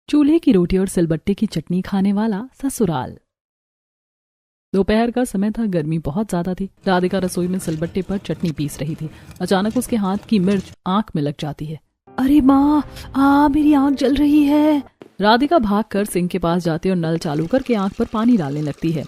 चूल्हे की रोटी और सिलबट्टे की चटनी खाने वाला ससुराल। दोपहर का समय था, गर्मी बहुत ज्यादा थी। राधिका रसोई में सिलबट्टे पर चटनी पीस रही थी। अचानक उसके हाथ की मिर्च आंख में लग जाती है। अरे माँ, मेरी आंख जल रही है। राधिका भागकर सिंक के पास जाती है और नल चालू करके आंख पर पानी डालने लगती है।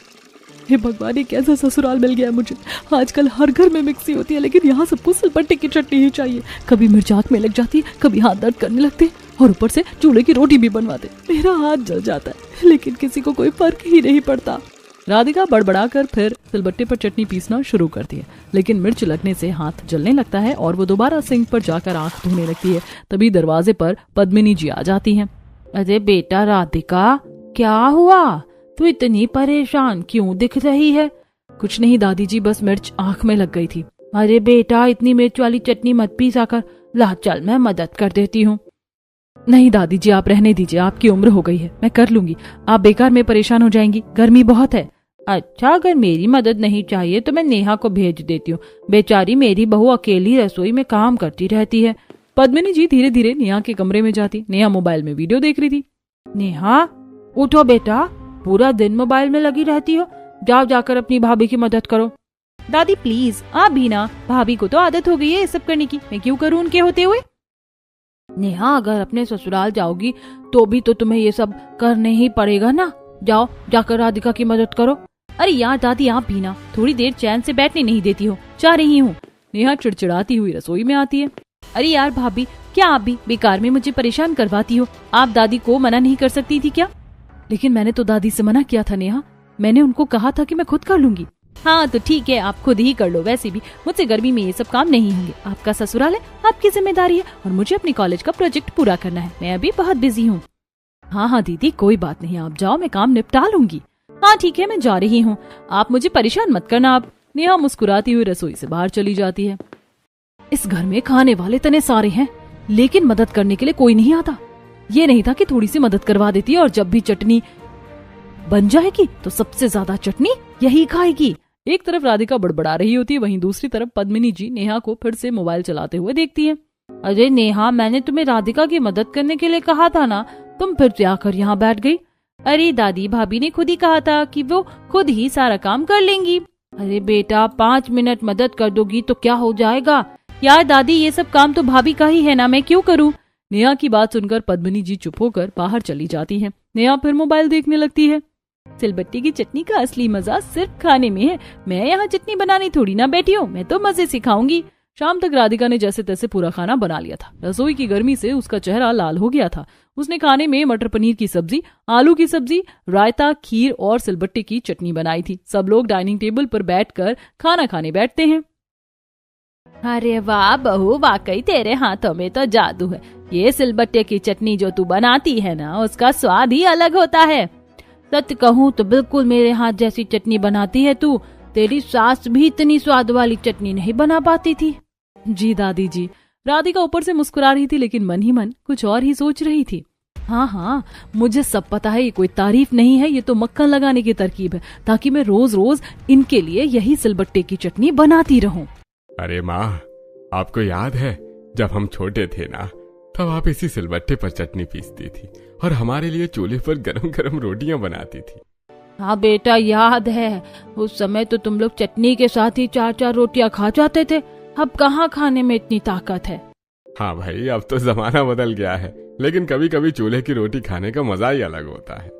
हे भगवान, ये कैसा ससुराल मिल गया मुझे। आजकल हर घर में मिक्सी होती है, लेकिन यहाँ सबको सिलबट्टे की चटनी ही चाहिए। कभी मिर्च आंख में लग जाती है, कभी हाथ दर्द करने लगते और ऊपर से चूल्हे की रोटी भी बनवाते। मेरा हाथ जल जाता है, लेकिन किसी को कोई फर्क ही नहीं पड़ता। राधिका बड़बड़ाकर फिर सिलबट्टे पर चटनी पीसना शुरू करती है, लेकिन मिर्च लगने से हाथ जलने लगता है और वो दोबारा सिंक पर जाकर आंख धोने लगती है। तभी दरवाजे पर पद्मिनी जी आ जाती हैं। अरे बेटा राधिका, क्या हुआ? तू इतनी परेशान क्यों दिख रही है? कुछ नहीं दादी जी, बस मिर्च आंख में लग गई थी। अरे बेटा, इतनी मिर्च वाली चटनी मत पीसा कर। ला चल, मैं मदद कर देती हूँ। नहीं दादी जी, आप रहने दीजिए, आपकी उम्र हो गई है, मैं कर लूंगी। आप बेकार में परेशान हो जाएंगी, गर्मी बहुत है। अच्छा, अगर मेरी मदद नहीं चाहिए तो मैं नेहा को भेज देती हूँ। बेचारी मेरी बहू अकेली रसोई में काम करती रहती है। पद्मिनी जी धीरे धीरे नेहा के कमरे में जाती। नेहा मोबाइल में वीडियो देख रही थी। नेहा, उठो बेटा, पूरा दिन मोबाइल में लगी रहती हो। जाओ जाकर अपनी भाभी की मदद करो। दादी प्लीज, आप भी ना। भाभी को तो आदत हो गई है ये सब करने की, मैं क्यों करूँ उनके होते हुए। नेहा, अगर अपने ससुराल जाओगी तो भी तो तुम्हें ये सब करने ही पड़ेगा ना। जाओ जाकर राधिका की मदद करो। अरे यार दादी, आप भी ना, थोड़ी देर चैन से बैठने नहीं देती हो। जा रही हूँ। नेहा चिड़चिड़ाती हुई रसोई में आती है। अरे यार भाभी, क्या आप भी बेकार में मुझे परेशान करवाती हो? आप दादी को मना नहीं कर सकती थी क्या? लेकिन मैंने तो दादी से मना किया था नेहा, मैंने उनको कहा था कि मैं खुद कर लूंगी। हाँ तो ठीक है, आप खुद ही कर लो। वैसे भी मुझसे गर्मी में ये सब काम नहीं होंगे। आपका ससुराल है, आपकी जिम्मेदारी है और मुझे अपने कॉलेज का प्रोजेक्ट पूरा करना है। मैं अभी बहुत बिजी हूँ। हाँ हाँ दीदी, कोई बात नहीं, आप जाओ, मैं काम निपटा लूंगी। हाँ ठीक है, मैं जा रही हूँ, आप मुझे परेशान मत करना आप। नेहा मुस्कुराती हुई रसोई से बाहर चली जाती है। इस घर में खाने वाले इतने सारे हैं, लेकिन मदद करने के लिए कोई नहीं आता। ये नहीं था कि थोड़ी सी मदद करवा देती और जब भी चटनी बन जाएगी तो सबसे ज्यादा चटनी यही खाएगी। एक तरफ राधिका बड़बड़ा रही होती है, वहीं दूसरी तरफ पद्मिनी जी नेहा को फिर से मोबाइल चलाते हुए देखती है। अरे नेहा, मैंने तुम्हें राधिका की मदद करने के लिए कहा था ना, तुम फिर से आकर यहाँ बैठ गई। अरे दादी, भाभी ने खुद ही कहा था कि वो खुद ही सारा काम कर लेंगी। अरे बेटा, 5 मिनट मदद कर दोगी तो क्या हो जाएगा? यार दादी, ये सब काम तो भाभी का ही है ना, मैं क्यों करूँ? नेहा की बात सुनकर पद्मिनी जी चुप होकर बाहर चली जाती है। नेहा फिर मोबाइल देखने लगती है। सिलबट्टे की चटनी का असली मजा सिर्फ खाने में है। मैं यहाँ चटनी बनाने थोड़ी ना बैठी हूँ, मैं तो मजे से खाऊंगी। शाम तक राधिका ने जैसे तैसे पूरा खाना बना लिया था। रसोई की गर्मी से उसका चेहरा लाल हो गया था। उसने खाने में मटर पनीर की सब्जी, आलू की सब्जी, रायता, खीर और सिलबट्टे की चटनी बनाई थी। सब लोग डाइनिंग टेबल पर बैठकर खाना खाने बैठते हैं। अरे वाह बहू, वाकई तेरे हाथों में तो जादू है। ये सिलबट्टे की चटनी जो तू बनाती है ना, उसका स्वाद ही अलग होता है। सच कहूँ तो बिल्कुल मेरे हाथ जैसी चटनी बनाती है तू। तेरी सास भी इतनी स्वाद वाली चटनी नहीं बना पाती थी। जी दादी जी। राधिका ऊपर से मुस्कुरा रही थी, लेकिन मन ही मन कुछ और ही सोच रही थी। हाँ हाँ, मुझे सब पता है, ये कोई तारीफ नहीं है, ये तो मक्खन लगाने की तरकीब है, ताकि मैं रोज रोज इनके लिए यही सिलबट्टे की चटनी बनाती रहूं। अरे माँ, आपको याद है जब हम छोटे थे ना, तब आप इसी सिलबट्टे पर चटनी पीसती थी और हमारे लिए चूल्हे पर गरम गरम रोटियां बनाती थी। हाँ बेटा, याद है। उस समय तो तुम लोग चटनी के साथ ही 4-4 रोटियां खा जाते थे। अब कहाँ खाने में इतनी ताकत है। हाँ भाई, अब तो जमाना बदल गया है, लेकिन कभी कभी चूल्हे की रोटी खाने का मजा ही अलग होता है।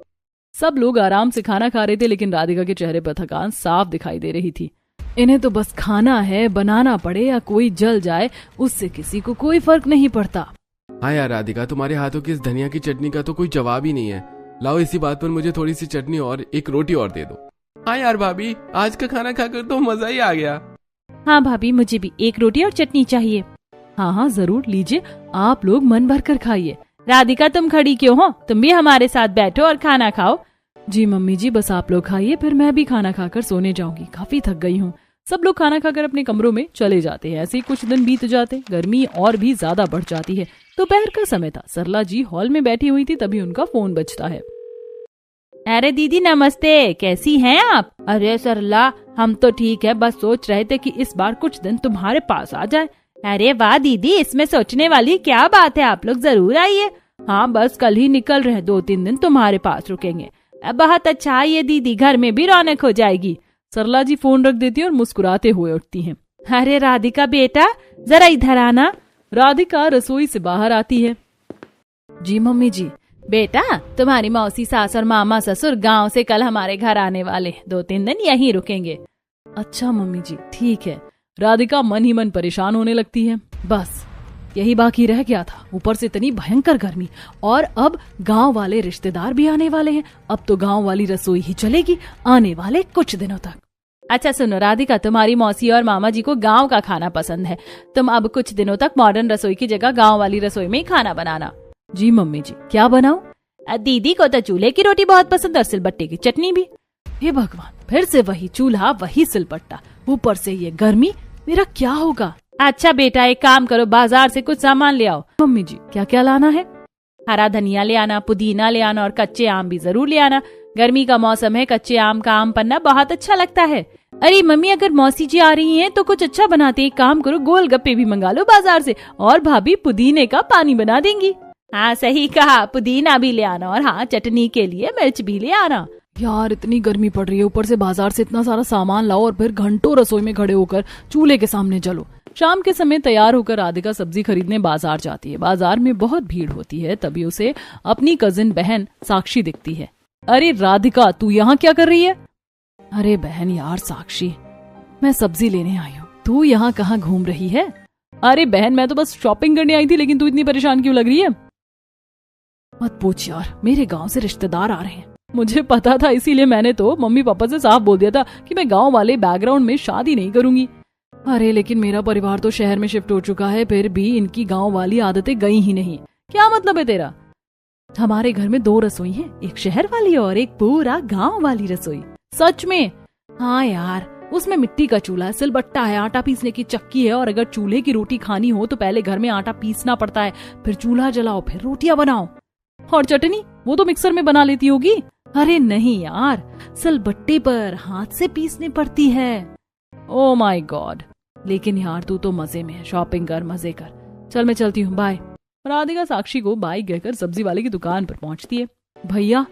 सब लोग आराम से खाना खा रहे थे, लेकिन राधिका के चेहरे पर थकान साफ दिखाई दे रही थी। इन्हें तो बस खाना है, बनाना पड़े या कोई जल जाए, उससे किसी को कोई फर्क नहीं पड़ता। हाँ यार राधिका, तुम्हारे हाथों की इस धनिया की चटनी का तो कोई जवाब ही नहीं है। लाओ, इसी बात पर मुझे थोड़ी सी चटनी और एक रोटी और दे दो। हाँ यार भाभी, आज का खाना खाकर तो मजा ही आ गया। हाँ भाभी, मुझे भी एक रोटी और चटनी चाहिए। हाँ हाँ जरूर, लीजिए, आप लोग मन भर कर खाइए। राधिका, तुम खड़ी क्यों हो? तुम भी हमारे साथ बैठो और खाना खाओ। जी मम्मी जी, बस आप लोग खाइए, फिर मैं भी खाना खाकर सोने जाऊंगी, काफी थक गई हूँ। सब लोग खाना खाकर अपने कमरों में चले जाते हैं। ऐसे ही कुछ दिन बीत जाते, गर्मी और भी ज्यादा बढ़ जाती है। दोपहर का समय था, सरला जी हॉल में बैठी हुई थी, तभी उनका फोन बजता है। अरे दीदी नमस्ते, कैसी हैं आप? अरे सरला, हम तो ठीक है, बस सोच रहे थे कि इस बार कुछ दिन तुम्हारे पास आ जाए। अरे वाह दीदी, इसमें सोचने वाली क्या बात है, आप लोग जरूर आइए। हाँ बस कल ही निकल रहे, 2-3 दिन तुम्हारे पास रुकेंगे। बहुत अच्छा ये दीदी, घर में भी रौनक हो जाएगी। सरला जी फोन रख देती है और मुस्कुराते हुए उठती हैं। अरे राधिका बेटा जरा इधर आना। राधिका रसोई से बाहर आती है। जी मम्मी जी। बेटा तुम्हारी मौसी सास और मामा ससुर गांव से कल हमारे घर आने वाले, 2-3 दिन यहीं रुकेंगे। अच्छा मम्मी जी ठीक है। राधिका मन ही मन परेशान होने लगती है। बस यही बाकी रह गया था, ऊपर से इतनी भयंकर गर्मी, और अब गांव वाले रिश्तेदार भी आने वाले हैं। अब तो गांव वाली रसोई ही चलेगी आने वाले कुछ दिनों तक। अच्छा सुनो राधिका, तुम्हारी मौसी और मामा जी को गांव का खाना पसंद है। तुम अब कुछ दिनों तक मॉडर्न रसोई की जगह गांव वाली रसोई में ही खाना बनाना। जी मम्मी जी। क्या बनाऊं? दीदी को तो चूल्हे की रोटी बहुत पसंद और सिलबट्टे की चटनी भी। हे भगवान, फिर से वही चूल्हा वही सिलबट्टा, ऊपर से ये गर्मी, मेरा क्या होगा? अच्छा बेटा एक काम करो, बाजार से कुछ सामान ले आओ। मम्मी जी क्या क्या लाना है? हरा धनिया ले आना, पुदीना ले आना और कच्चे आम भी जरूर ले आना। गर्मी का मौसम है, कच्चे आम का आम पन्ना बहुत अच्छा लगता है। अरे मम्मी अगर मौसी जी आ रही हैं तो कुछ अच्छा बनाते, एक काम करो गोलगप्पे भी मंगा लो बाजार से, और भाभी पुदीने का पानी बना देंगी। हाँ सही कहा, पुदीना भी ले आना, और हाँ चटनी के लिए मिर्च भी ले आना। यार इतनी गर्मी पड़ रही है, ऊपर से बाजार से इतना सारा सामान लाओ और फिर घंटों रसोई में खड़े होकर चूल्हे के सामने जलो। शाम के समय तैयार होकर राधिका सब्जी खरीदने बाजार जाती है। बाजार में बहुत भीड़ होती है, तभी उसे अपनी कजिन बहन साक्षी दिखती है। अरे राधिका तू यहाँ क्या कर रही है? अरे बहन यार साक्षी, मैं सब्जी लेने आई हूँ, तू यहाँ कहाँ घूम रही है? अरे बहन मैं तो बस शॉपिंग करने आई थी, लेकिन तू इतनी परेशान क्यों लग रही है? मत पूछ यार, मेरे गांव से रिश्तेदार आ रहे हैं। मुझे पता था, इसीलिए मैंने तो मम्मी पापा से साफ बोल दिया था कि मैं गांव वाले बैकग्राउंड में शादी नहीं करूंगी। अरे लेकिन मेरा परिवार तो शहर में शिफ्ट हो चुका है, फिर भी इनकी गांव वाली आदतें गई ही नहीं। क्या मतलब है तेरा? हमारे घर में 2 रसोई हैं, एक शहर वाली और एक पूरा गांव वाली रसोई। सच में? हाँ यार, उसमें मिट्टी का चूल्हा है, सिलबट्टा है, आटा पीसने की चक्की है, और अगर चूल्हे की रोटी खानी हो तो पहले घर में आटा पीसना पड़ता है, फिर चूल्हा जलाओ, फिर रोटियां बनाओ। और चटनी वो तो मिक्सर में बना लेती होगी। अरे नहीं यार, सिलबट्टे पर हाथ से पीसनी पड़ती है। ओ माय गॉड, लेकिन यार तू तो मजे में है, शॉपिंग कर, मजे कर। चल मैं चलती हूँ, बाय। राधिका साक्षी को बाय कहकर सब्जी वाले की दुकान पर पहुँचती है। भैया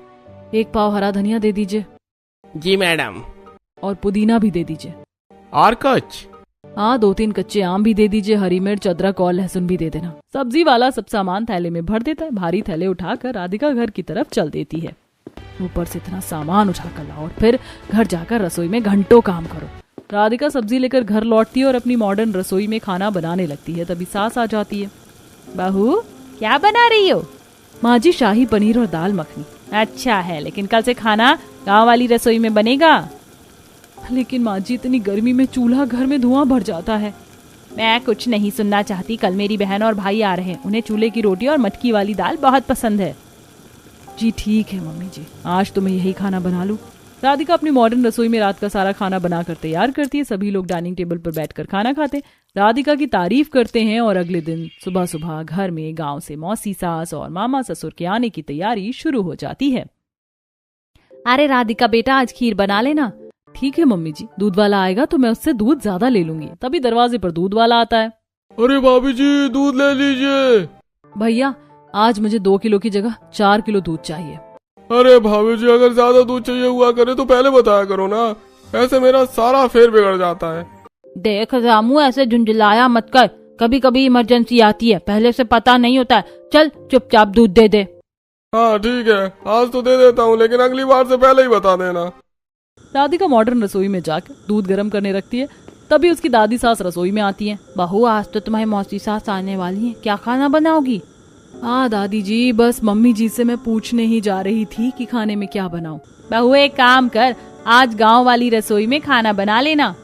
1 पाव हरा धनिया दे दीजिए। जी मैडम। और पुदीना भी दे दीजिए। और कुछ? हाँ 2-3 कच्चे आम भी दे दीजिए, हरी मिर्च, अदरक और लहसुन भी दे देना। सब्जी वाला सब सामान थैले में भर देता है। भारी थैले उठाकर राधिका घर की तरफ चल देती है। ऊपर से इतना सामान उठाकर लाओ और फिर घर जाकर रसोई में घंटों काम करो। राधिका सब्जी लेकर घर लौटती है और अपनी मॉडर्न रसोई में खाना बनाने लगती है। तभी सास आ जाती है। बहू क्या बना रही हो? माँ जी शाही पनीर और दाल मखनी। अच्छा है, लेकिन कल से खाना गांव वाली रसोई में बनेगा। लेकिन माँ जी इतनी गर्मी में चूल्हा घर में धुआं भर जाता है। मैं कुछ नहीं सुनना चाहती। कल मेरी बहन और भाई आ रहे हैं, उन्हें चूल्हे की रोटी और मटकी वाली दाल बहुत पसंद है। जी ठीक है मम्मी जी, आज तो मैं यही खाना बना लूं। राधिका अपनी मॉडर्न रसोई में रात का सारा खाना बनाकर तैयार करती है। सभी लोग डाइनिंग टेबल पर बैठकर खाना खाते, राधिका की तारीफ करते हैं। और अगले दिन सुबह सुबह घर में गांव से मौसी सास और मामा ससुर के आने की तैयारी शुरू हो जाती है। अरे राधिका बेटा आज खीर बना लेना। ठीक है मम्मी जी, दूध वाला आएगा तो मैं उससे दूध ज्यादा ले लूंगी। तभी दरवाजे पर दूध वाला आता है। अरे भाभी जी दूध ले लीजिए। भैया आज मुझे 2 किलो की जगह 4 किलो दूध चाहिए। अरे भाभी जी अगर ज्यादा दूध चाहिए हुआ करे तो पहले बताया करो ना, ऐसे मेरा सारा फेर बिगड़ जाता है। देख रामू ऐसे झुंझलाया मत कर, कभी कभी इमरजेंसी आती है, पहले से पता नहीं होता है। चल चुपचाप दूध दे दे। हाँ ठीक है, आज तो दे देता हूँ, लेकिन अगली बार से पहले ही बता देना। राधिका मॉडर्न रसोई में जाकर दूध गर्म करने रखती है। तभी उसकी दादी सास रसोई में आती है। बहू आज तो तुम्हारी मौसी सास आने वाली है, क्या खाना बनाओगी? हाँ दादी जी, बस मम्मी जी से मैं पूछने ही जा रही थी कि खाने में क्या बनाऊं। बहू एक काम कर, आज गांव वाली रसोई में खाना बना लेना।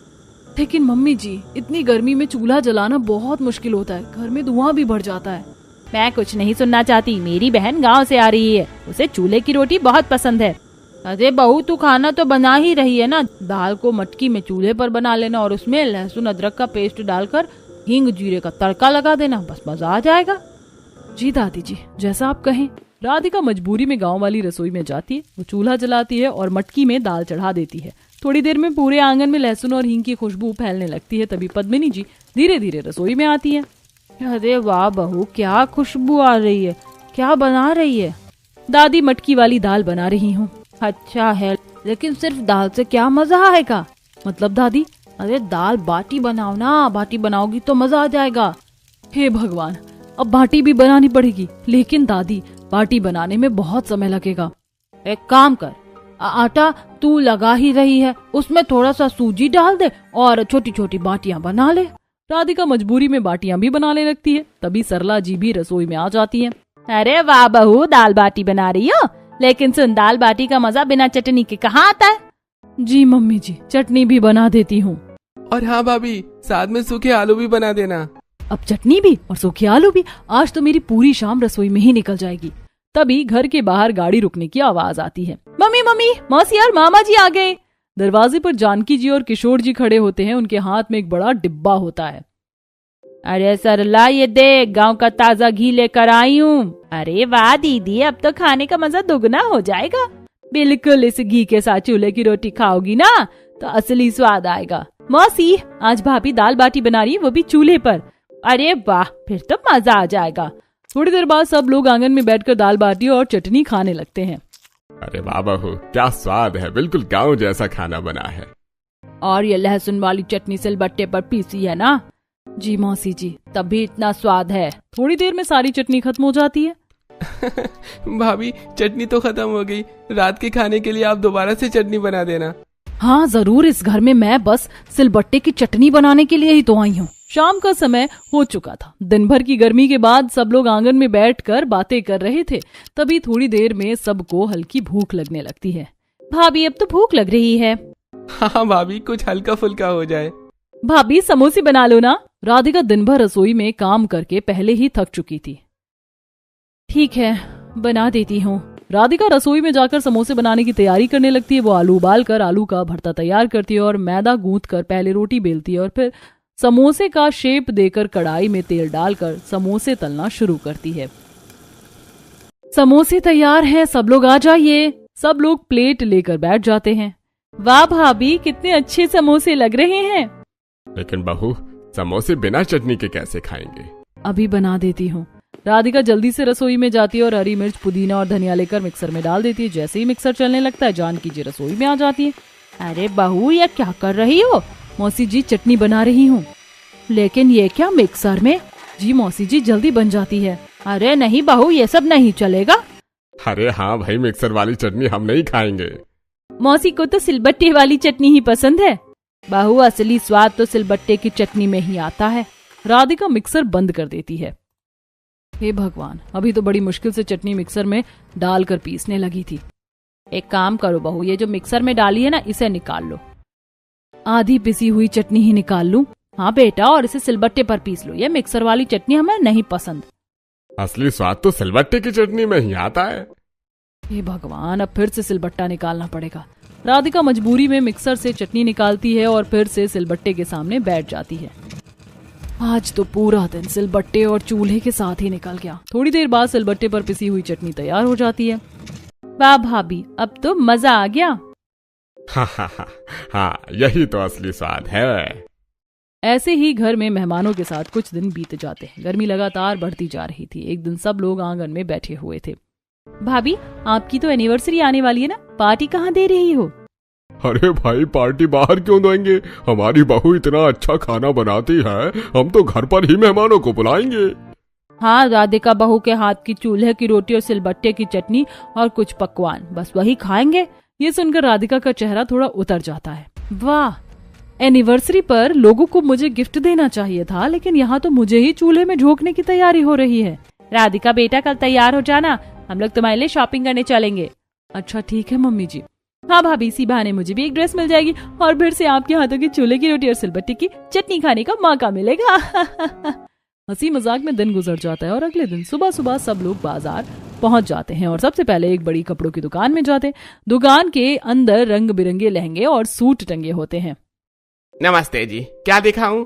लेकिन मम्मी जी इतनी गर्मी में चूल्हा जलाना बहुत मुश्किल होता है, घर में धुआं भी बढ़ जाता है। मैं कुछ नहीं सुनना चाहती, मेरी बहन गांव से आ रही है, उसे चूल्हे की रोटी बहुत पसंद है। अरे बहू तू खाना तो बना ही रही है ना, दाल को मटकी में चूल्हे पर बना लेना और उसमें लहसुन अदरक का पेस्ट डालकर हींग जीरे का तड़का लगा देना, बस मजा आ जाएगा। जी दादी जी जैसा आप कहें। राधिका मजबूरी में गांव वाली रसोई में जाती है। वो चूल्हा जलाती है और मटकी में दाल चढ़ा देती है। थोड़ी देर में पूरे आंगन में लहसुन और हींग की खुशबू फैलने लगती है। तभी पद्मिनी जी धीरे धीरे रसोई में आती है। अरे वाह बहू क्या खुशबू आ रही है, क्या बना रही है? दादी मटकी वाली दाल बना रही हूँ। अच्छा है, लेकिन सिर्फ दाल से क्या मजा आएगा? मतलब दादी? अरे दाल बाटी बनाओ ना, बाटी बनाओगी तो मजा आ जाएगा। हे भगवान, अब बाटी भी बनानी पड़ेगी। लेकिन दादी, बाटी बनाने में बहुत समय लगेगा। एक काम कर, आटा तू लगा ही रही है, उसमें थोड़ा सा सूजी डाल दे और छोटी छोटी बाटियां बना ले। राधिका मजबूरी में बाटियां भी बनाने लगती है। तभी सरला जी भी रसोई में आ जाती है। अरे वाह बहू, दाल बाटी बना रही हो? लेकिन सुन, दाल बाटी का मजा बिना चटनी के कहाँ आता है? जी मम्मी जी, चटनी भी बना देती हूँ। और हाँ भाभी, साथ में सूखे आलू भी बना देना। अब चटनी भी और सूखे आलू भी? आज तो मेरी पूरी शाम रसोई में ही निकल जाएगी। तभी घर के बाहर गाड़ी रुकने की आवाज आती है। मम्मी मम्मी, मौसी और मामा जी आ गए। दरवाजे पर जानकी जी और किशोर जी खड़े होते हैं। उनके हाथ में एक बड़ा डिब्बा होता है। अरे सरला, ये देख, गांव का ताजा घी लेकर आई हूँ। अरे वाह दीदी, अब तो खाने का मजा दुगना हो जाएगा। बिल्कुल, इस घी के साथ चूल्हे की रोटी खाओगी ना तो असली स्वाद आएगा। मौसी, आज भाभी दाल बाटी बना रही है, वो भी चूल्हे पर। अरे वाह, फिर तो मजा आ जाएगा। थोड़ी देर बाद सब लोग आंगन में बैठकर दाल बाटी और चटनी खाने लगते हैं। अरे वाह बहू, क्या स्वाद है, बिल्कुल गांव जैसा खाना बना है। और ये लहसुन वाली चटनी सिलबट्टे पर पीसी है ना? जी मौसी जी, तभी इतना स्वाद है। थोड़ी देर में सारी चटनी खत्म हो जाती है। भाभी, चटनी तो खत्म हो गई। रात के खाने के लिए आप दोबारा से चटनी बना देना। हाँ जरूर, इस घर में मैं बस सिलबट्टे की चटनी बनाने के लिए ही तो आई हूँ। शाम का समय हो चुका था। दिन भर की गर्मी के बाद सब लोग आंगन में बैठकर बातें कर रहे थे। तभी थोड़ी देर में सबको हल्की भूख लगने लगती है। भाभी, अब तो भूख लग रही है। हाँ भाभी, कुछ हल्का फुल्का हो जाए। भाभी, समोसे बना लो ना। राधिका दिन भर रसोई में काम करके पहले ही थक चुकी थी। ठीक है, बना देती हूँ। राधिका रसोई में जाकर समोसे बनाने की तैयारी करने लगती है। वो आलू उबालकर आलू का भरता तैयार करती है और मैदा गूंथकर पहले रोटी बेलती है और फिर समोसे का शेप देकर कढ़ाई में तेल डालकर समोसे तलना शुरू करती है। समोसे तैयार हैं, सब लोग आ जाइए। सब लोग प्लेट लेकर बैठ जाते हैं। वाह भाभी, कितने अच्छे समोसे लग रहे हैं। लेकिन बहू, समोसे बिना चटनी के कैसे खाएंगे? अभी बना देती हूँ। राधिका जल्दी से रसोई में जाती है और हरी मिर्च, पुदीना और धनिया लेकर मिक्सर में डाल देती है। जैसे ही मिक्सर चलने लगता है, जानकी जी रसोई में आ जाती है। अरे बहू, ये क्या कर रही हो? मौसी जी, चटनी बना रही हूँ। लेकिन ये क्या, मिक्सर में? जी मौसी जी, जल्दी बन जाती है। अरे नहीं बहू, ये सब नहीं चलेगा। अरे हाँ भाई, मिक्सर वाली चटनी हम नहीं खाएंगे। मौसी को तो सिलबट्टे वाली चटनी ही पसंद है। बहू, असली स्वाद तो सिलबट्टे की चटनी में ही आता है। राधिका मिक्सर बंद कर देती है। हे भगवान, अभी तो बड़ी मुश्किल से चटनी मिक्सर में डालकर पीसने लगी थी। एक काम करो बहू, ये जो मिक्सर में डाली है ना, इसे निकाल लो। आधी पिसी हुई चटनी ही निकाल लूं? हाँ बेटा, और इसे सिलबट्टे पर पीस लो। ये मिक्सर वाली चटनी हमें नहीं पसंद। असली स्वाद तो सिलबट्टे की चटनी में ही आता है। हे भगवान, अब फिर से सिलबट्टा निकालना पड़ेगा। राधिका मजबूरी में मिक्सर से चटनी निकालती है और फिर से सिलबट्टे के सामने बैठ जाती है। आज तो पूरा दिन सिलबट्टे और चूल्हे के साथ ही निकल गया। थोड़ी देर बाद सिलबट्टे पर पिसी हुई चटनी तैयार हो जाती है। वाह भाभी, अब तो मजा आ गया। हाँ, यही तो असली स्वाद है। ऐसे ही घर में मेहमानों के साथ कुछ दिन बीत जाते हैं। गर्मी लगातार बढ़ती जा रही थी। एक दिन सब लोग आंगन में बैठे हुए थे। भाभी, आपकी तो एनिवर्सरी आने वाली है ना, पार्टी कहाँ दे रही हो? अरे भाई, पार्टी बाहर क्यों देंगे? हमारी बहू इतना अच्छा खाना बनाती है, हम तो घर पर ही मेहमानों को बुलाएंगे। हाँ, राधिका बहू के हाथ की चूल्हे की रोटी और सिलबट्टे की चटनी और कुछ पकवान, बस वही खाएंगे। ये सुनकर राधिका का चेहरा थोड़ा उतर जाता है। वाह, एनिवर्सरी पर लोगों को मुझे गिफ्ट देना चाहिए था, लेकिन यहाँ तो मुझे ही चूल्हे में झोंकने की तैयारी हो रही है। राधिका बेटा, कल तैयार हो जाना, हम लोग तुम्हारे लिए शॉपिंग करने चलेंगे। अच्छा ठीक है मम्मी जी। हाँ भाभी, इसी बहाने मुझे भी एक ड्रेस मिल जाएगी और फिर से आपके हाथों की चूल्हे की रोटी और सिलबट्टे की चटनी खाने का मौका मिलेगा। हंसी मजाक में दिन गुजर जाता है और अगले दिन सुबह सुबह सब लोग बाजार पहुंच जाते हैं और सबसे पहले एक बड़ी कपड़ों की दुकान में जाते हैं। दुकान के अंदर रंग बिरंगे लहंगे और सूट टंगे होते हैं। नमस्ते जी, क्या दिखाऊं?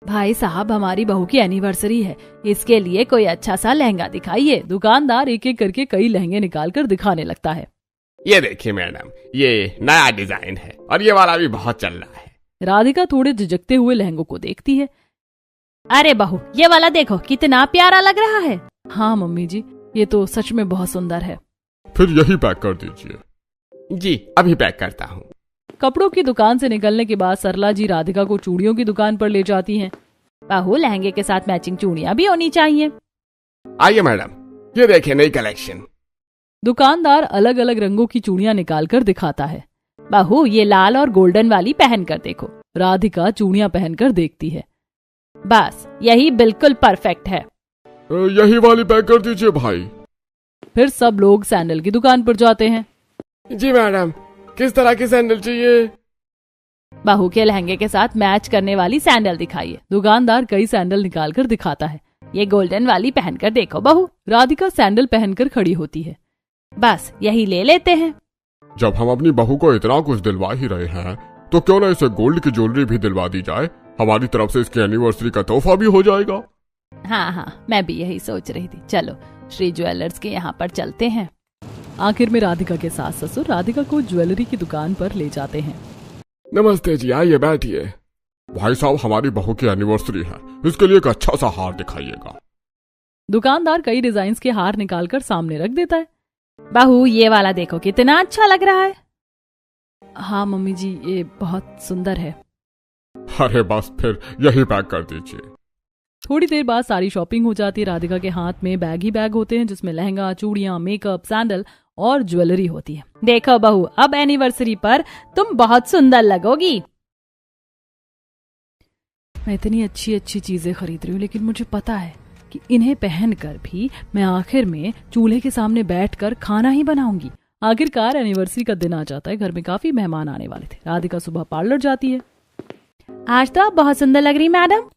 भाई साहब, हमारी बहू की एनिवर्सरी है, इसके लिए कोई अच्छा सा लहंगा दिखाइए। दुकानदार एक एक करके कई लहंगे निकाल कर दिखाने लगता है। ये देखिए मैडम, ये नया डिजाइन है और ये वाला भी बहुत चल रहा है। राधिका थोड़े झिझकते हुए लहंगों को देखती है। अरे बहू, ये वाला देखो, कितना प्यारा लग रहा है। हाँ मम्मी जी, ये तो सच में बहुत सुंदर है। फिर यही पैक कर दीजिए। जी अभी पैक करता हूँ। कपड़ों की दुकान से निकलने के बाद सरला जी राधिका को चूड़ियों की दुकान पर ले जाती हैं। बहू लहंगे के साथ मैचिंग चूड़ियां भी होनी चाहिए। आइए मैडम, ये देखिए नई कलेक्शन। दुकानदार अलग अलग रंगों की चूड़ियां निकाल कर दिखाता है। बहू ये लाल और गोल्डन वाली पहन कर देखो। राधिका चूड़ियां पहनकर देखती है। बस यही बिल्कुल परफेक्ट है। यही वाली पैक कर दीजिए भाई। फिर सब लोग सैंडल की दुकान पर जाते हैं। जी मैडम, किस तरह की सैंडल चाहिए? बहू के लहंगे के साथ मैच करने वाली सैंडल दिखाइए। दुकानदार कई सैंडल निकाल कर दिखाता है। ये गोल्डन वाली पहनकर देखो बहू। राधिका सैंडल पहनकर खड़ी होती है। बस यही ले लेते हैं। जब हम अपनी बहू को इतना कुछ दिलवा ही रहे हैं तो क्यों ना इसे गोल्ड की ज्वेलरी भी दिलवा दी जाए। हमारी तरफ से इसकी एनिवर्सरी का तोहफा भी हो जाएगा। हाँ, मैं भी यही सोच रही थी। चलो श्री ज्वेलर्स के यहाँ पर चलते हैं। आखिर में राधिका के सास ससुर राधिका को ज्वेलरी की दुकान पर ले जाते हैं। नमस्ते जी, आइए बैठिए। भाई साहब, हमारी बहू की एनिवर्सरी है, इसके लिए एक अच्छा सा हार दिखाइएगा। दुकानदार कई डिजाइन के हार निकालकर सामने रख देता है। बहू ये वाला देखो कितना अच्छा लग रहा है। हाँ मम्मी जी, ये बहुत सुंदर है। अरे बस फिर यही पैक कर दीजिए। थोड़ी देर बाद सारी शॉपिंग हो जाती है। राधिका के हाथ में बैग ही बैग होते हैं जिसमें लहंगा, चूड़ियां, मेकअप, सैंडल और ज्वेलरी होती है। देखो बहू, अब एनिवर्सरी पर तुम बहुत सुंदर लगोगी। मैं इतनी अच्छी अच्छी चीजें खरीद रही हूँ, लेकिन मुझे पता है कि इन्हें पहनकर भी मैं आखिर में चूल्हे के सामने बैठकर खाना ही बनाऊंगी। आखिरकार एनिवर्सरी का दिन आ जाता है। घर में काफी मेहमान आने वाले थे। राधिका सुबह पार्लर जाती है। आज तो आप बहुत सुंदर लग रही मैडम।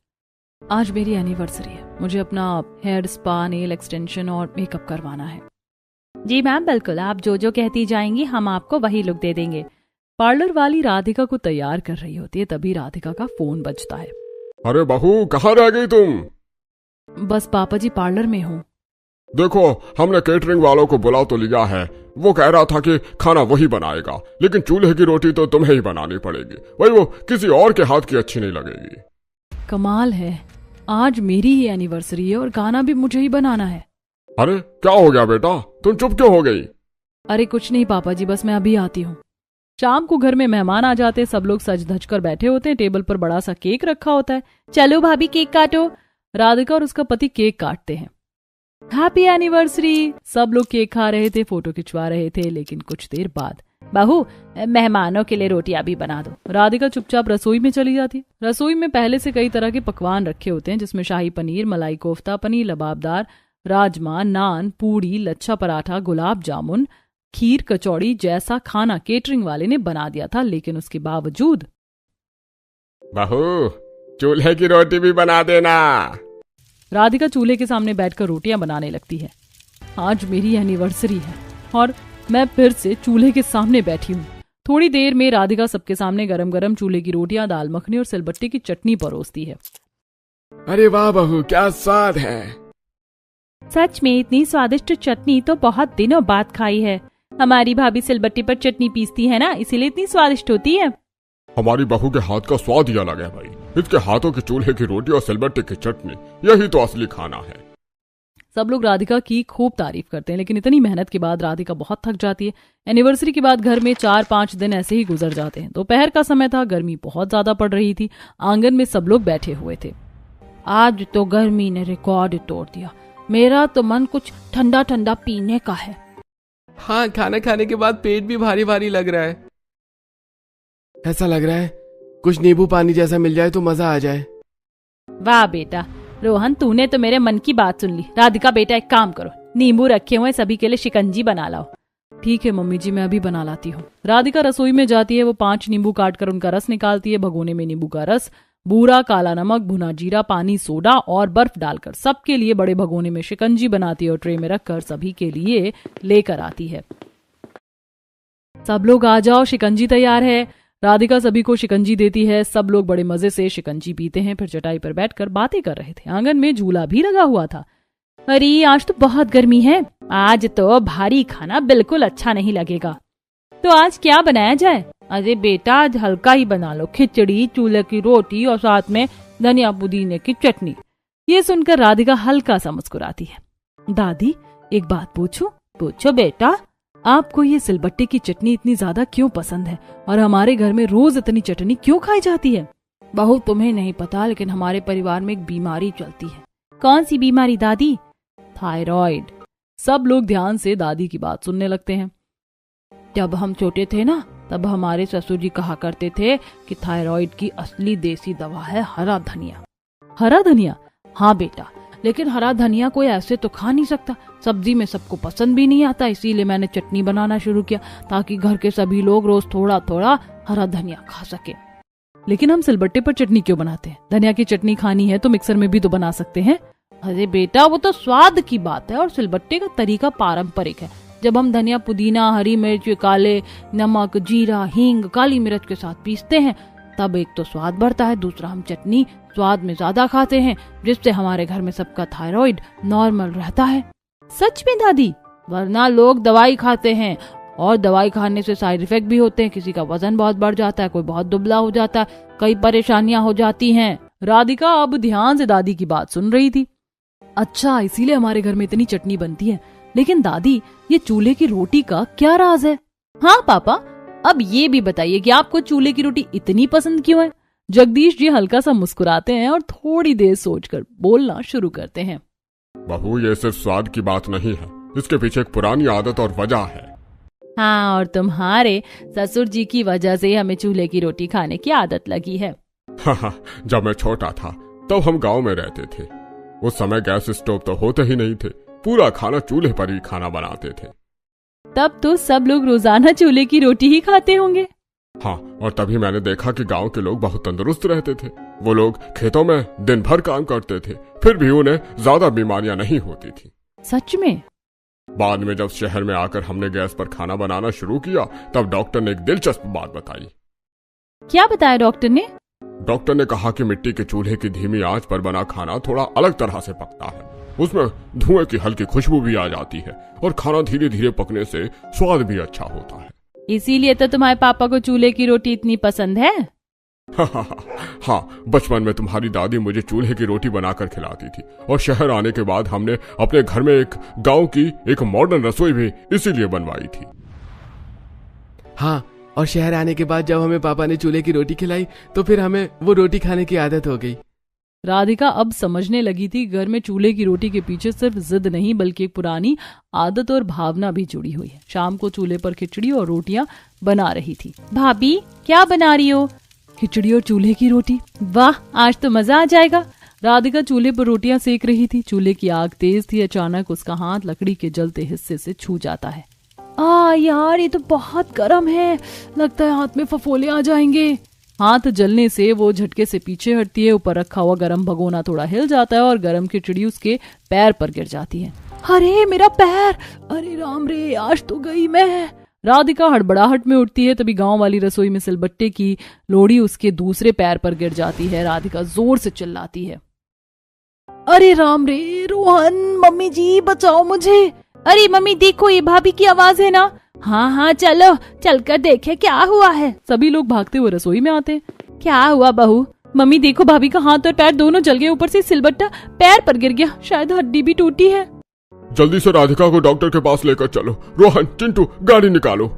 आज मेरी एनिवर्सरी है, मुझे अपना हेयर स्पा, नेल एक्सटेंशन और मेकअप करवाना है। जी मैम बिल्कुल, आप जो जो कहती जाएंगी हम आपको वही लुक दे देंगे। पार्लर वाली राधिका को तैयार कर रही होती है, तभी राधिका का फोन बजता है। अरे बहू, कहाँ रह गई तुम? बस पापा जी पार्लर में हूँ। देखो, हमने केटरिंग वालों को बुला तो लिया है। वो कह रहा था कि खाना वही बनाएगा, लेकिन चूल्हे की रोटी तो तुम्हें ही बनानी पड़ेगी। वही वो किसी और के हाथ की अच्छी नहीं लगेगी। कमाल है, आज मेरी ही एनिवर्सरी है और गाना भी मुझे ही बनाना है। अरे क्या हो गया बेटा, तुम चुप क्यों हो गई? अरे कुछ नहीं पापा जी, बस मैं अभी आती हूँ। शाम को घर में मेहमान आ जाते हैं। सब लोग सज धज कर बैठे होते हैं। टेबल पर बड़ा सा केक रखा होता है। चलो भाभी केक काटो। राधिका और उसका पति केक काटते हैं। Happy anniversary. सब लोग केक खा रहे थे, फोटो खिंचवा रहे थे। लेकिन कुछ देर बाद, बहू मेहमानों के लिए रोटियां भी बना दो। राधिका चुपचाप रसोई में चली जाती। रसोई में पहले से कई तरह के पकवान रखे होते हैं, जिसमें शाही पनीर, मलाई कोफ्ता, पनीर लबाबदार, राजमा, नान, पूड़ी, लच्छा पराठा, गुलाब जामुन, खीर, कचौड़ी जैसा खाना केटरिंग वाले ने बना दिया था। लेकिन उसके बावजूद, बहू चूल्हे की रोटी भी बना देना। राधिका चूल्हे के सामने बैठकर रोटियां बनाने लगती है। आज मेरी एनिवर्सरी है और मैं फिर से चूल्हे के सामने बैठी हूँ। थोड़ी देर में राधिका सबके सामने गरम गरम चूल्हे की रोटियां, दाल मखनी और सिलबट्टे की चटनी परोसती है। अरे वाह बहू, क्या स्वाद है। सच में इतनी स्वादिष्ट चटनी तो बहुत दिनों बाद खाई है। हमारी भाभी सिलबट्टी पर चटनी पीसती है ना, इसीलिए इतनी स्वादिष्ट होती है। हमारी बहू के हाथ का स्वाद ही अलग है भाई। इसके हाथों की चूल्हे की रोटी और सिलबट्टे की चटनी, यही तो असली खाना है। सब लोग राधिका की खूब तारीफ करते हैं, लेकिन इतनी मेहनत के बाद राधिका बहुत थक जाती है। एनिवर्सरी के बाद घर में 4-5 दिन ऐसे ही गुजर जाते हैं। दोपहर का समय था, गर्मी बहुत ज्यादा पड़ रही थी। आंगन में सब लोग बैठे हुए थे। आज तो गर्मी ने रिकॉर्ड तोड़ दिया। मेरा तो मन कुछ ठंडा ठंडा पीने का है। हाँ, खाना खाने के बाद पेट भी भारी भारी लग रहा है। ऐसा लग रहा है कुछ नींबू पानी जैसा मिल जाए तो मजा आ जाए। वाह बेटा रोहन, तूने तो मेरे मन की बात सुन ली। राधिका बेटा एक काम करो, नींबू रखे हुए सभी के लिए शिकंजी बना लाओ। ठीक है मम्मी जी, मैं अभी बना लाती हूँ। राधिका रसोई में जाती है। वो 5 नींबू काटकर उनका रस निकालती है। भगोने में नींबू का रस, बूरा, काला नमक, भुना जीरा, पानी, सोडा और बर्फ डालकर सबके लिए बड़े भगोने में शिकंजी बनाती है और ट्रे में रखकर सभी के लिए लेकर आती है। सब लोग आ जाओ, शिकंजी तैयार है। राधिका सभी को शिकंजी देती है। सब लोग बड़े मजे से शिकंजी पीते हैं। फिर चटाई पर बैठकर बातें कर रहे थे। आंगन में झूला भी लगा हुआ था। अरे आज तो बहुत गर्मी है, आज तो भारी खाना बिल्कुल अच्छा नहीं लगेगा। तो आज क्या बनाया जाए? अरे बेटा आज हल्का ही बना लो, खिचड़ी, चूल्हे की रोटी और साथ में धनिया पुदीने की चटनी। ये सुनकर राधिका हल्का सा मुस्कुराती है। दादी एक बात पूछूं? पूछो बेटा। आपको ये सिलबट्टे की चटनी इतनी ज्यादा क्यों पसंद है और हमारे घर में रोज इतनी चटनी क्यों खाई जाती है? बहू तुम्हें नहीं पता, लेकिन हमारे परिवार में एक बीमारी चलती है। कौन सी बीमारी दादी? थायराइड। सब लोग ध्यान से दादी की बात सुनने लगते हैं। जब हम छोटे थे ना, तब हमारे ससुर जी कहा करते थे कि थायराइड की असली देसी दवा है हरा धनिया। हरा धनिया? हाँ बेटा, लेकिन हरा धनिया कोई ऐसे तो खा नहीं सकता, सब्जी में सबको पसंद भी नहीं आता। इसीलिए मैंने चटनी बनाना शुरू किया ताकि घर के सभी लोग रोज थोड़ा थोड़ा हरा धनिया खा सके। लेकिन हम सिलबट्टे पर चटनी क्यों बनाते हैं? धनिया की चटनी खानी है तो मिक्सर में भी तो बना सकते हैं। अरे बेटा, वो तो स्वाद की बात है और सिलबट्टे का तरीका पारंपरिक है। जब हम धनिया, पुदीना, हरी मिर्च, काले नमक, जीरा, हींग, काली मिर्च के साथ पीसते हैं, तब एक तो स्वाद बढ़ता है, दूसरा हम चटनी स्वाद में ज्यादा खाते हैं, जिससे हमारे घर में सबका थायराइड नॉर्मल रहता है। सच में दादी? वरना लोग दवाई खाते हैं और दवाई खाने से साइड इफेक्ट भी होते हैं। किसी का वजन बहुत बढ़ जाता है, कोई बहुत दुबला हो जाता है, कई परेशानियां हो जाती हैं। राधिका अब ध्यान से दादी की बात सुन रही थी। अच्छा, इसीलिए हमारे घर में इतनी चटनी बनती है। लेकिन दादी, ये चूल्हे की रोटी का क्या राज है? हाँ पापा, अब ये भी बताइए कि आपको चूल्हे की रोटी इतनी पसंद क्यों है? जगदीश जी हल्का सा मुस्कुराते हैं और थोड़ी देर सोचकर बोलना शुरू करते हैं। बहू, ये सिर्फ स्वाद की बात नहीं है, इसके पीछे एक पुरानी आदत और वजह है। हाँ, और तुम्हारे ससुर जी की वजह से हमें चूल्हे की रोटी खाने की आदत लगी है। जब मैं छोटा था तब हम गांव में रहते थे। उस समय गैस स्टोव तो होते ही नहीं थे, पूरा खाना चूल्हे पर ही खाना बनाते थे। तब तो सब लोग रोजाना चूल्हे की रोटी ही खाते होंगे। हाँ, और तभी मैंने देखा कि गांव के लोग बहुत तंदुरुस्त रहते थे। वो लोग खेतों में दिन भर काम करते थे, फिर भी उन्हें ज्यादा बीमारियां नहीं होती थी। सच में? बाद में जब शहर में आकर हमने गैस पर खाना बनाना शुरू किया, तब डॉक्टर ने एक दिलचस्प बात बताई। क्या बताया डॉक्टर ने? डॉक्टर ने कहा कि मिट्टी के चूल्हे की धीमी आंच पर बना खाना थोड़ा अलग तरह से पकता है। उसमें धुएं की हल्की खुशबू भी आ जाती है और खाना धीरे धीरे पकने से स्वाद भी अच्छा होता है। इसीलिए तो तुम्हारे पापा को चूल्हे की रोटी इतनी पसंद है। हाँ, बचपन में तुम्हारी दादी मुझे चूल्हे की रोटी बनाकर खिलाती थी और शहर आने के बाद हमने अपने घर में एक गांव की एक मॉडर्न रसोई भी इसीलिए बनवाई थी। हाँ, और शहर आने के बाद जब हमें पापा ने चूल्हे की रोटी खिलाई तो फिर हमें वो रोटी खाने की आदत हो गई। राधिका अब समझने लगी थी घर में चूल्हे की रोटी के पीछे सिर्फ जिद नहीं बल्कि एक पुरानी आदत और भावना भी जुड़ी हुई है। शाम को चूल्हे पर खिचड़ी और रोटियां बना रही थी। भाभी, क्या बना रही हो? खिचड़ी और चूल्हे की रोटी। वाह, आज तो मजा आ जाएगा। राधिका चूल्हे पर रोटियां सेक रही थी। चूल्हे की आग तेज थी। अचानक उसका हाथ लकड़ी के जलते हिस्से से छू जाता है। यार, ये तो बहुत गर्म है, लगता है हाथ में फफोले आ जाएंगे। हाथ जलने से वो झटके से पीछे हटती है। ऊपर रखा हुआ गरम भगोना थोड़ा हिल जाता है और गरम खिचड़ी उसके पैर पर गिर जाती है। अरे मेरा पैर! अरे राम रे, आज तो गई मैं। राधिका हड़बड़ाहट में उठती है। तभी गांव वाली रसोई में सिलबट्टे की लोड़ी उसके दूसरे पैर पर गिर जाती है। राधिका जोर से चिल्लाती है, अरे राम रे, रोहन, मम्मी जी बचाओ मुझे। अरे मम्मी देखो, ये भाभी की आवाज है ना। हाँ, चलो चलकर देखे क्या हुआ है। सभी लोग भागते हुए रसोई में आते हैं। क्या हुआ बहू? मम्मी देखो, भाभी का हाथ और पैर दोनों जल गए, ऊपर से सिलबट्टा पैर पर गिर गया, शायद हड्डी भी टूटी है। जल्दी से राधिका को डॉक्टर के पास लेकर चलो। रोहन, चिंटू, गाड़ी निकालो।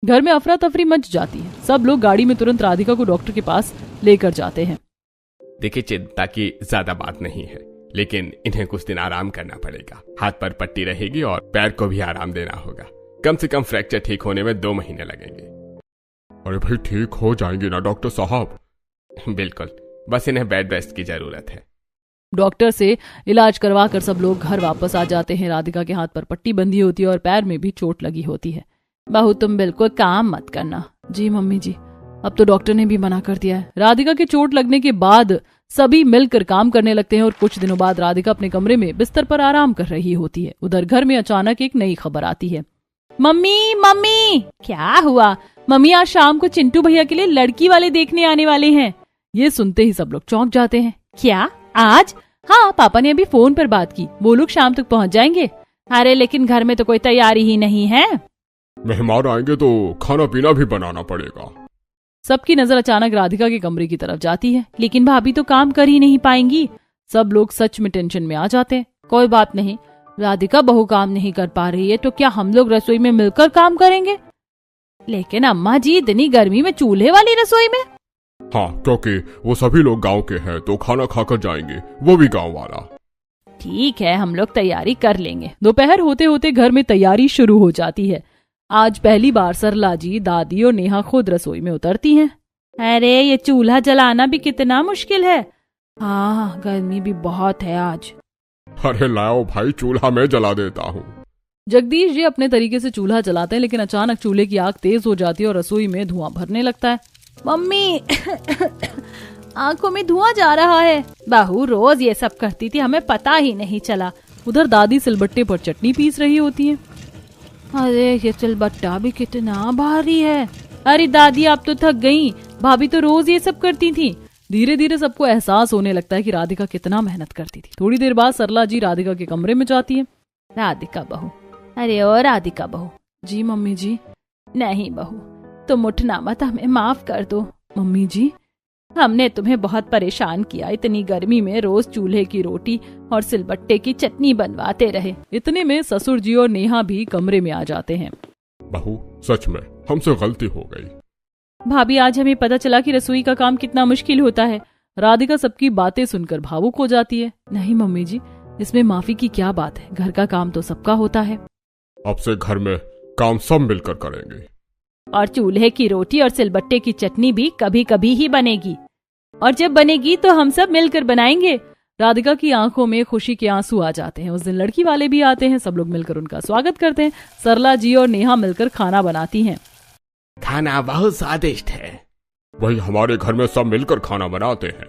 घर में अफरा तफरी मच जाती है। सब लोग गाड़ी में तुरंत राधिका को डॉक्टर के पास लेकर जाते हैं। देखिए, चिंता की ज्यादा बात नहीं है, लेकिन इन्हें कुछ दिन आराम करना पड़ेगा। हाथ पर पट्टी रहेगी और पैर को भी आराम देना होगा। कम से कम फ्रैक्चर ठीक होने में 2 महीने लगेंगे। अरे भाई, ठीक हो जाएंगे ना डॉक्टर साहब? बिल्कुल, बस इन्हें बेड रेस्ट की जरूरत है। डॉक्टर से इलाज करवा कर सब लोग घर वापस आ जाते हैं। राधिका के हाथ पर पट्टी बंधी होती है और पैर में भी चोट लगी होती है। बहू, तुम बिल्कुल काम मत करना। जी मम्मी जी, अब तो डॉक्टर ने भी मना कर दिया है। राधिका के चोट लगने के बाद सभी मिलकर काम करने लगते हैं और कुछ दिनों बाद राधिका अपने कमरे में बिस्तर पर आराम कर रही होती है। उधर घर में अचानक एक नई खबर आती है। मम्मी! क्या हुआ? मम्मी, आज शाम को चिंटू भैया के लिए लड़की वाले देखने आने वाले हैं। ये सुनते ही सब लोग चौंक जाते हैं। क्या, आज? हाँ, पापा ने अभी फोन पर बात की, वो लोग शाम तक पहुँच जाएंगे। अरे लेकिन घर में तो कोई तैयारी ही नहीं है। मेहमान आएंगे तो खाना पीना भी बनाना पड़ेगा। सबकी नजर अचानक राधिका के कमरे की तरफ जाती है। लेकिन भाभी तो काम कर ही नहीं पाएंगी। सब लोग सच में टेंशन में आ जाते हैं। कोई बात नहीं, राधिका बहू काम नहीं कर पा रही है तो क्या हम लोग रसोई में मिलकर काम करेंगे? लेकिन अम्मा जी इतनी गर्मी में चूल्हे वाली रसोई में? हाँ, क्योंकि वो सभी लोग गांव के हैं तो खाना खाकर जाएंगे, वो भी गांव वाला। ठीक है, हम लोग तैयारी कर लेंगे। दोपहर होते होते घर में तैयारी शुरू हो जाती है। आज पहली बार सरला जी, दादी और नेहा खुद रसोई में उतरती हैं। अरे ये चूल्हा जलाना भी कितना मुश्किल है। हाँ, गर्मी भी बहुत है आज। अरे लाओ भाई, चूल्हा मैं जला देता हूँ। जगदीश जी अपने तरीके से चूल्हा जलाते हैं, लेकिन अचानक चूल्हे की आग तेज हो जाती है और रसोई में धुआं भरने लगता है। मम्मी आंखों में धुआं जा रहा है। बहू रोज ये सब करती थी, हमें पता ही नहीं चला। उधर दादी सिलबट्टे पर चटनी पीस रही होती है। अरे ये सिलबट्टा भी कितना भारी है। अरे दादी आप तो थक गई, भाभी तो रोज ये सब करती थी। धीरे धीरे सबको एहसास होने लगता है कि राधिका कितना मेहनत करती थी। थोड़ी देर बाद सरला जी राधिका के कमरे में जाती है। राधिका बहू, अरे ओ राधिका बहू। जी मम्मी जी। नहीं बहू, तुम उठना मत, हमें माफ कर दो। मम्मी जी, हमने तुम्हें बहुत परेशान किया। इतनी गर्मी में रोज चूल्हे की रोटी और सिलबट्टे की चटनी बनवाते रहे। इतने में ससुर जी और नेहा भी कमरे में आ जाते हैं। बहू, सच में हमसे गलती हो गई। भाभी, आज हमें पता चला कि रसोई का काम कितना मुश्किल होता है। राधिका सबकी बातें सुनकर भावुक हो जाती है। नहीं मम्मी जी, इसमें माफी की क्या बात है, घर का काम तो सबका होता है। अब से घर में काम सब मिलकर करेंगे। और चूल्हे की रोटी और सिलबट्टे की चटनी भी कभी कभी ही बनेगी, और जब बनेगी तो हम सब मिलकर बनाएंगे। राधिका की आंखों में खुशी के आंसू आ जाते हैं। उस दिन लड़की वाले भी आते हैं, सब लोग मिलकर उनका स्वागत करते हैं। सरला जी और नेहा मिलकर खाना बनाती हैं। खाना बहुत स्वादिष्ट है। वही हमारे घर में सब मिलकर खाना बनाते हैं।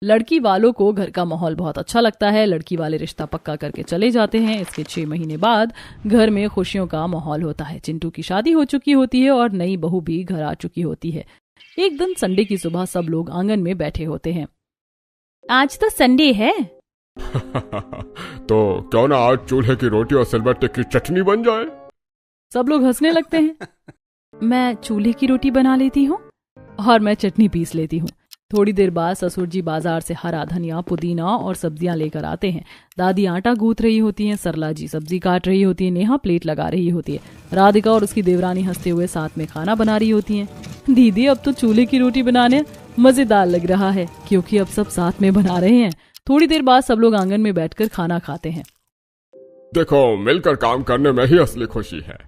लड़की वालों को घर का माहौल बहुत अच्छा लगता है। लड़की वाले रिश्ता पक्का करके चले जाते हैं। इसके 6 महीने बाद घर में खुशियों का माहौल होता है। चिंटू की शादी हो चुकी होती है और नई बहू भी घर आ चुकी होती है। एक दिन संडे की सुबह सब लोग आंगन में बैठे होते हैं। आज तो संडे है तो क्यों ना आज चूल्हे की रोटी और सिलबट्टे की चटनी बन जाए। सब लोग हंसने लगते हैं। मैं चूल्हे की रोटी बना लेती हूँ और मैं चटनी पीस लेती हूँ। थोड़ी देर बाद ससुर जी बाजार से हरा धनिया, पुदीना और सब्जियां लेकर आते हैं। दादी आटा गूंथ रही होती हैं, सरला जी सब्जी काट रही होती है, नेहा प्लेट लगा रही होती है। राधिका और उसकी देवरानी हंसते हुए साथ में खाना बना रही होती हैं। दीदी, अब तो चूल्हे की रोटी बनाने मजेदार लग रहा है, क्योंकि अब सब साथ में बना रहे हैं। थोड़ी देर बाद सब लोग आंगन में बैठकर खाना खाते हैं। देखो, मिलकर काम करने में ही असली खुशी है।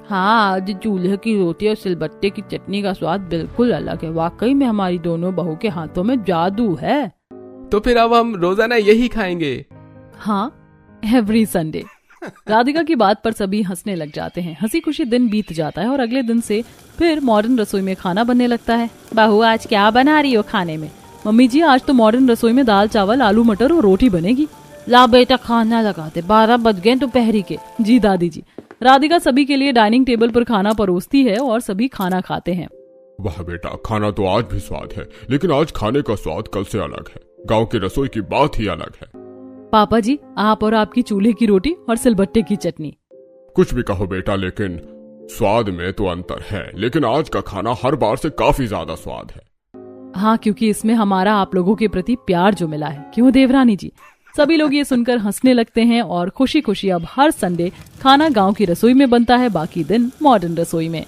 हाँ, आज चूल्हे की रोटी और सिलबट्टे की चटनी का स्वाद बिल्कुल अलग है। वाकई में हमारी दोनों बहू के हाथों में जादू है। तो फिर अब हम रोजाना यही खाएंगे। हाँ, एवरी संडे। राधिका की बात पर सभी हंसने लग जाते हैं। हंसी खुशी दिन बीत जाता है और अगले दिन से फिर मॉडर्न रसोई में खाना बनने लगता है। बहू, आज क्या बना रही हो खाने में? मम्मी जी, आज तो मॉडर्न रसोई में दाल चावल, आलू मटर और रोटी बनेगी। ला बेटा, खाना लगा दे, 12 बज गए दोपहरी के। जी दादी जी। राधिका सभी के लिए डाइनिंग टेबल पर खाना परोसती है और सभी खाना खाते हैं। वाह बेटा, खाना तो आज भी स्वाद है, लेकिन आज खाने का स्वाद कल से अलग है। गांव की रसोई की बात ही अलग है। पापा जी, आप और आपकी चूल्हे की रोटी और सिलबट्टे की चटनी। कुछ भी कहो बेटा, लेकिन स्वाद में तो अंतर है। लेकिन आज का खाना हर बार से काफी ज्यादा स्वाद है। हाँ, क्योंकि इसमें हमारा आप लोगों के प्रति प्यार जो मिला है। क्यों देवरानी जी? सभी लोग ये सुनकर हंसने लगते हैं और खुशी खुशी अब हर संडे खाना गांव की रसोई में बनता है, बाकी दिन मॉडर्न रसोई में।